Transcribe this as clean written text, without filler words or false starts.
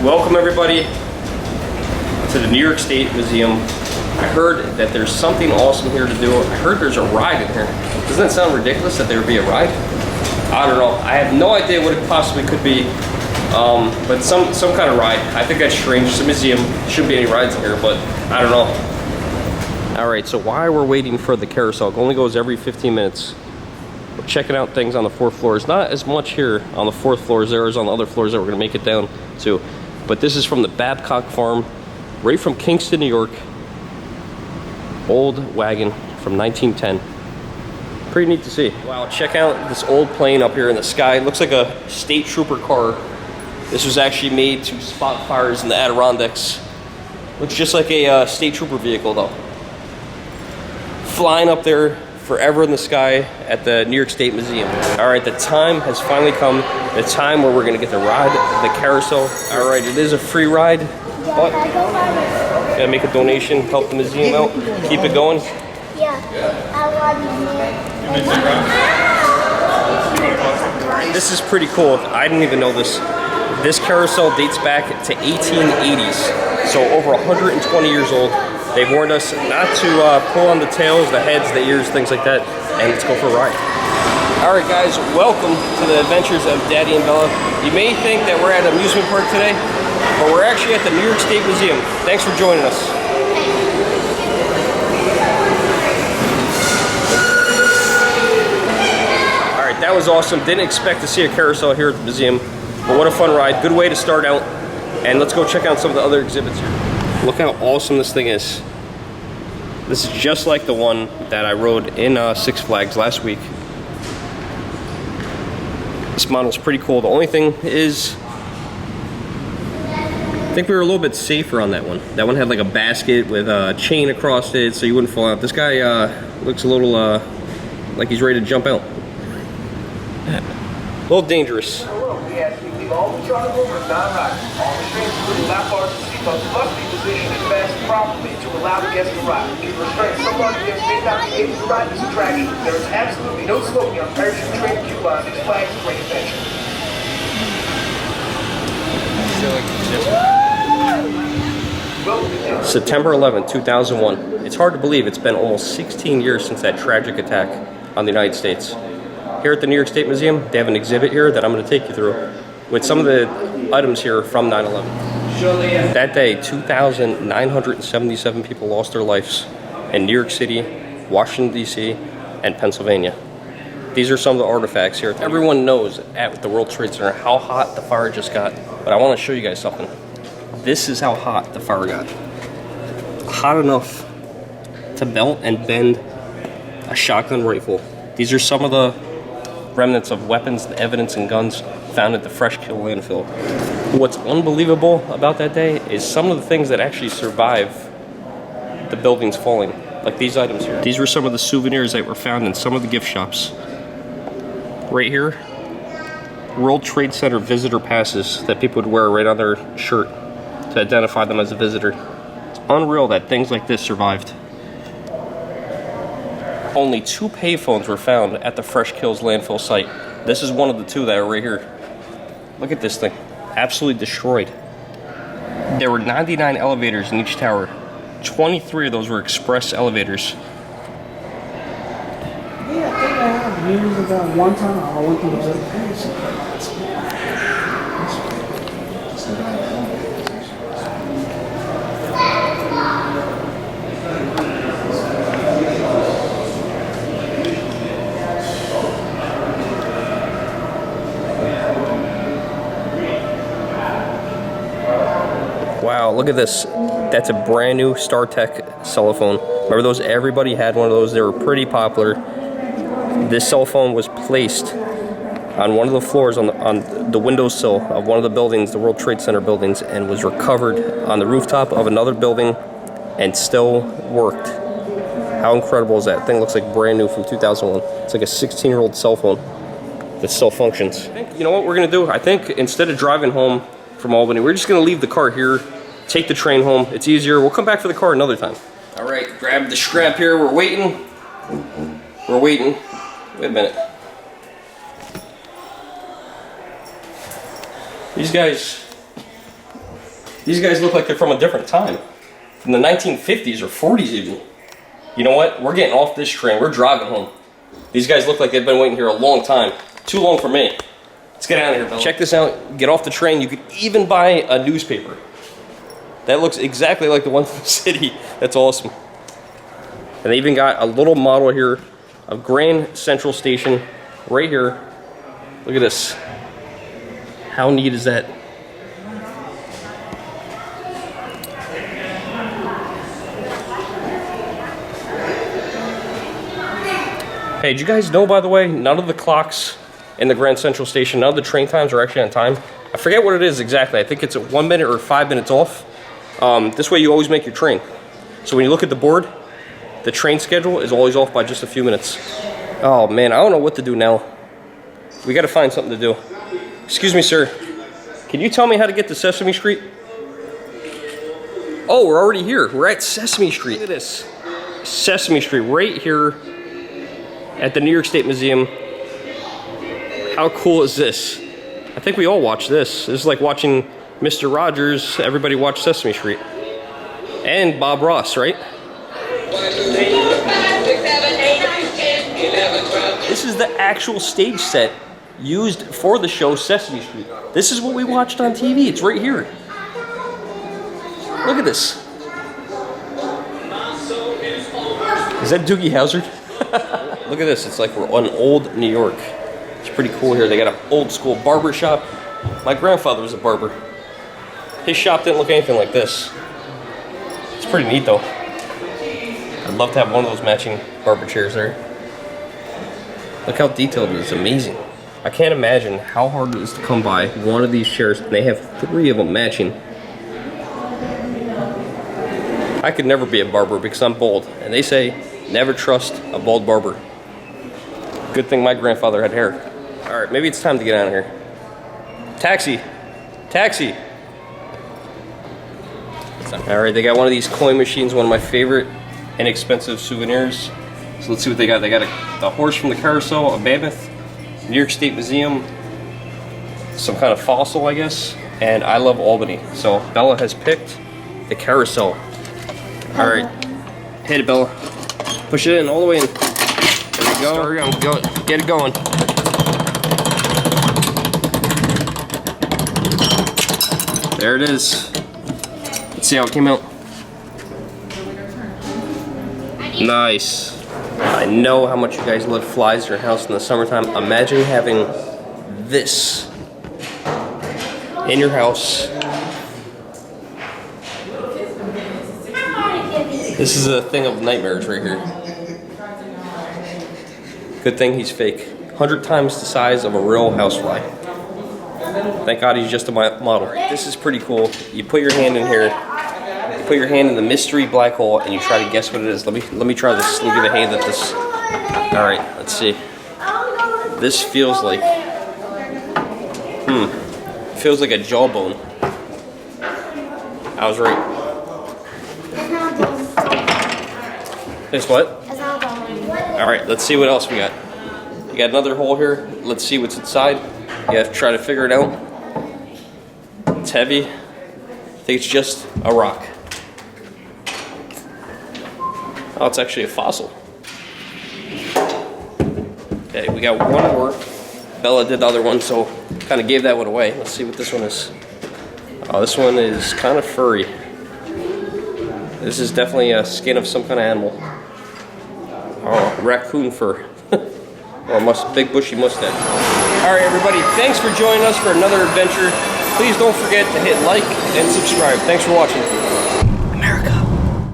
Welcome everybody to the New York State Museum. I heard that there's something awesome here to do. I heard there's a ride in here. Doesn't that sound ridiculous that there would be a ride? I don't know. I have no idea what it possibly could be, but some kind of ride. I think that's strange. It's a museum. Shouldn't be any rides in here, but I don't know. All right, so while we're waiting for the carousel, it only goes every 15 minutes. We're checking out things on the 4th floor. There's not as much here on the 4th floor as there is on the other floors that we're gonna make it down to. But this is from the Babcock Farm, right from Kingston, New York. Old wagon from 1910. Pretty neat to see. Wow, check out this old plane up here in the sky. It looks like a state trooper car. This was actually made to spot fires in the Adirondacks. Looks just like a state trooper vehicle though. Flying up there forever in the sky at the New York State Museum. All right, the time has finally come. The time where we're gonna get to ride the carousel. All right, it is a free ride, but gotta make a donation, help the museum out, keep it going. Yeah. This is pretty cool. I didn't even know this. This carousel dates back to 1880s, so over 120 years old. They've warned us not to pull on the tails, the heads, the ears, things like that, and let's go for a ride. All right, guys, welcome to the adventures of Daddy and Bella. You may think that we're at an amusement park today, but we're actually at the New York State Museum. Thanks for joining us. All right, that was awesome. Didn't expect to see a carousel here at the museum, but what a fun ride. Good way to start out, and let's go check out some of the other exhibits here. Look how awesome this thing is. This is just like the one that I rode in Six Flags last week. This model's pretty cool. The only thing is, I think we were a little bit safer on that one. That one had like a basket with a chain across it so you wouldn't fall out. This guy looks a little like he's ready to jump out. A little dangerous. All the charter movers non-riders. All the trains including lap bars and seatbelts must be positioned and fastened properly to allow the guests to ride. Due to restraints, some large guests may not be able to ride this attraction. There is absolutely no smoking on parachute train queue line. These flags bring attention. September 11, 2001. It's hard to believe it's been almost 16 years since that tragic attack on the United States. Here at the New York State Museum, they have an exhibit here that I'm going to take you through with some of the items here from 9/11. That day, 2,977 people lost their lives in New York City, Washington, D.C., and Pennsylvania. These are some of the artifacts here. Everyone knows at the World Trade Center how hot the fire just got, but I want to show you guys something. This is how hot the fire got. Hot enough to melt and bend a shotgun rifle. These are some of the remnants of weapons, evidence, and guns found at the Fresh Kill landfill. What's unbelievable about that day is some of the things that actually survive the buildings falling, like these items here. These were some of the souvenirs that were found in some of the gift shops. Right here, World Trade Center visitor passes that people would wear right on their shirt to identify them as a visitor. It's unreal that things like this survived. Only 2 payphones were found at the Fresh Kills landfill site. This is one of the 2 that are right here. Look at this thing, absolutely destroyed. There were 99 elevators in each tower. 23 of those were express elevators. Yeah, I think I have years ago. One time I went to the Wow, look at this. That's a brand new StarTech cell phone. Remember those? Everybody had one of those. They were pretty popular. This cell phone was placed on one of the floors on the windowsill of one of the buildings, the World Trade Center buildings, and was recovered on the rooftop of another building and still worked. How incredible is that? Thing looks like brand new from 2001. It's like a 16-year-old cell phone that still functions. You know what we're gonna do? I think instead of driving home from Albany, we're just gonna leave the car here, take the train home. It's easier. We'll come back for the car another time. All right, grab the strap here. We're waiting. We're waiting. Wait a minute. These guys These guys look like they're from a different time. From the 1950s or 40s even. You know what? We're getting off this train. We're driving home. These guys look like they've been waiting here a long time. Too long for me. Let's get out of here, Bella. Check this out. Get off the train. You could even buy a newspaper. That looks exactly like the one from the city. That's awesome. And they even got a little model here of Grand Central Station right here. Look at this. How neat is that? Hey, did you guys know, by the way, none of the clocks in the Grand Central Station, none of the train times are actually on time? I forget what it is exactly. I think it's 1 minute or 5 minutes off. This way you always make your train. So when you look at the board, the train schedule is always off by just a few minutes. Oh man, I don't know what to do now. We gotta find something to do. Excuse me, sir. Can you tell me how to get to Sesame Street? Oh, we're already here. We're at Sesame Street. Look at this. Sesame Street, right here at the New York State Museum. How cool is this? I think we all watch this. This is like watching Mr. Rogers. Everybody watch Sesame Street. And Bob Ross, right? This is the actual stage set used for the show Sesame Street. This is what we watched on TV. It's right here. Look at this. Is that Doogie Howser? Look at this. It's like we're on old New York. It's pretty cool here. They got an old school barber shop. My grandfather was a barber. His shop didn't look anything like this. It's pretty neat though. I'd love to have one of those matching barber chairs there. Look how detailed it is. It's amazing. I can't imagine how hard it is to come by one of these chairs, and they have 3 of them matching. I could never be a barber because I'm bald, and they say never trust a bald barber. Good thing my grandfather had hair. All right, maybe it's time to get out of here. Taxi, taxi. All right, they got one of these coin machines, one of my favorite inexpensive souvenirs. So let's see what they got. They got the horse from the carousel, a mammoth, New York State Museum, some kind of fossil, I guess, and I love Albany. So Bella has picked the carousel. All right, hit it, Bella. Push it in all the way in. There we go. Go. Get it going. There it is. Let's see how it came out. Nice. I know how much you guys love flies in your house in the summertime. Imagine having this in your house. This is a thing of nightmares right here. Good thing he's fake. 100 times the size of a real housefly. Thank God he's just a model. This is pretty cool. You put your hand in here. You put your hand in the mystery black hole and you try to guess what it is. Let me try this. Let me give a hand at this. All right, let's see. This feels like, feels like a jawbone. I was right. It's what? All right, let's see what else we got. You got another hole here. Let's see what's inside. You have to try to figure it out. It's heavy. I think it's just a rock. Oh, it's actually a fossil. Okay, we got one more. Bella did the other one, so kind of gave that one away. Let's see what this one is. Oh, this one is kind of furry. This is definitely a skin of some kind of animal. Oh, raccoon fur. Or a big bushy mustache. All right, everybody, thanks for joining us for another adventure. Please don't forget to hit like and subscribe. Thanks for watching.